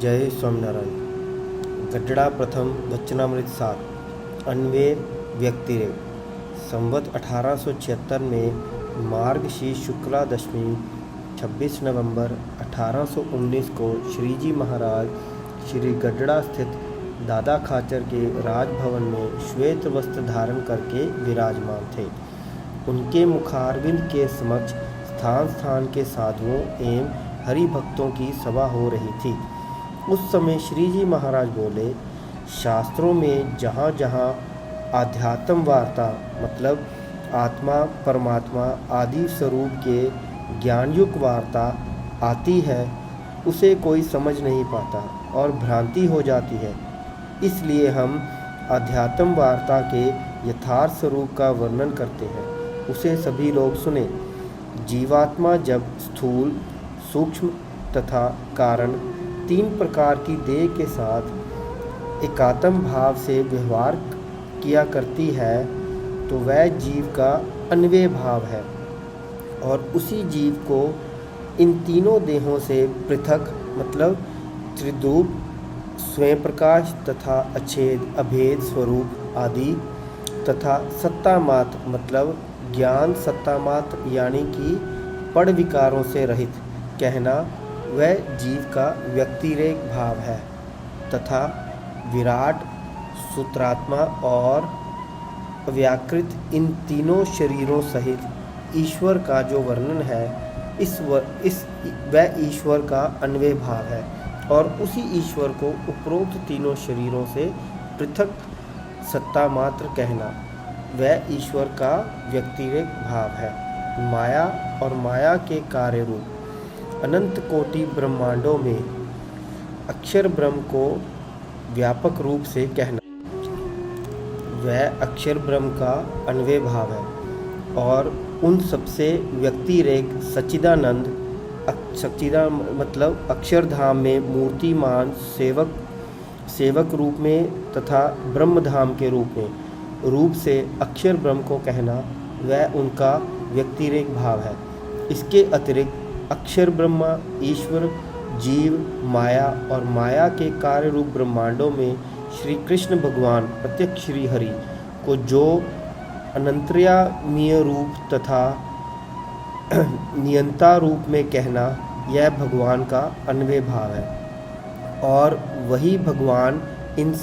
जय स्वामीनारायण। गड्ढा प्रथम वचनामृत 7 अन्वय व्यक्तिरेव। संवत 1876 में मार्गशीर्ष शुक्ला दशमी 26 नवंबर 1819 को श्री जी महाराज श्री गड्ढा स्थित दादा खाचर के राजभवन में श्वेत वस्त्र धारण करके विराजमान थे। उनके मुखारविंद के समक्ष स्थान स्थान के साधुओं एवं हरि भक्तों की सभा हो रही थी। उस समय श्री जी महाराज बोले, शास्त्रों में जहाँ जहाँ आध्यात्म वार्ता मतलब आत्मा परमात्मा आदि स्वरूप के ज्ञानयुक्त वार्ता आती है उसे कोई समझ नहीं पाता और भ्रांति हो जाती है। इसलिए हम आध्यात्म वार्ता के यथार्थ स्वरूप का वर्णन करते हैं, उसे सभी लोग सुने। जीवात्मा जब स्थूल सूक्ष्म तथा कारण तीन प्रकार की देह के साथ एकात्म भाव से व्यवहार किया करती है तो वह जीव का अन्वय भाव है और उसी जीव को इन तीनों देहों से पृथक मतलब त्रिदूप स्वयं प्रकाश तथा अछेद अभेद स्वरूप आदि तथा सत्ता मात्र मतलब ज्ञान सत्ता मात्र यानी कि पड़ विकारों से रहित कहना वह जीव का व्यक्तिरेक भाव है तथा विराट सूत्रात्मा और व्याकृत इन तीनों शरीरों सहित ईश्वर का जो वर्णन है वह ईश्वर का अन्वय भाव है और उसी ईश्वर को उपरोक्त तीनों शरीरों से पृथक सत्ता मात्र कहना वह ईश्वर का व्यक्तिरेक भाव है। माया और माया के कार्य रूप अनंत कोटि ब्रह्मांडों में अक्षर ब्रह्म को व्यापक रूप से कहना वह अक्षर ब्रह्म का अन्वय भाव है और उन सबसे व्यक्तिरेक सच्चिदानंद मतलब अक्षरधाम में मूर्तिमान सेवक रूप में तथा ब्रह्मधाम के रूप से अक्षर ब्रह्म को कहना वह उनका व्यक्तिरेक भाव है। इसके अतिरिक्त अक्षर ब्रह्मा ईश्वर जीव माया और माया के कार्य रूप ब्रह्मांडों में श्री कृष्ण भगवान प्रत्यक्ष श्री हरि को जो अनंतर्यामीय रूप तथा नियंता रूप में कहना यह भगवान का अन्वय भाव है और वही भगवान इन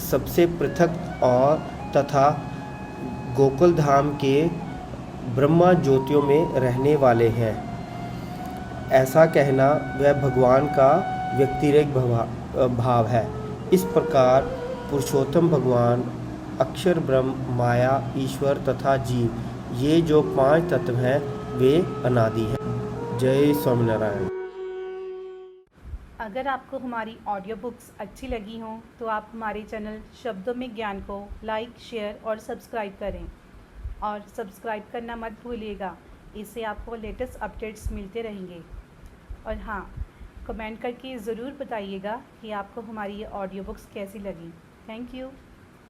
सबसे पृथक और तथा गोकुल धाम के ब्रह्मा ज्योतियों में रहने वाले हैं ऐसा कहना वह भगवान का व्यक्तिरेक भाव है। इस प्रकार पुरुषोत्तम भगवान अक्षर ब्रह्म माया ईश्वर तथा जीव ये जो पांच तत्व हैं वे अनादि हैं। जय स्वामीनारायण। अगर आपको हमारी ऑडियो बुक्स अच्छी लगी हों तो आप हमारे चैनल शब्दों में ज्ञान को लाइक शेयर और सब्सक्राइब करें और सब्सक्राइब करना मत भूलिएगा, इससे आपको लेटेस्ट अपडेट्स मिलते रहेंगे। और हाँ, कमेंट करके ज़रूर बताइएगा कि आपको हमारी ये ऑडियो बुक्स कैसी लगी। Thank you.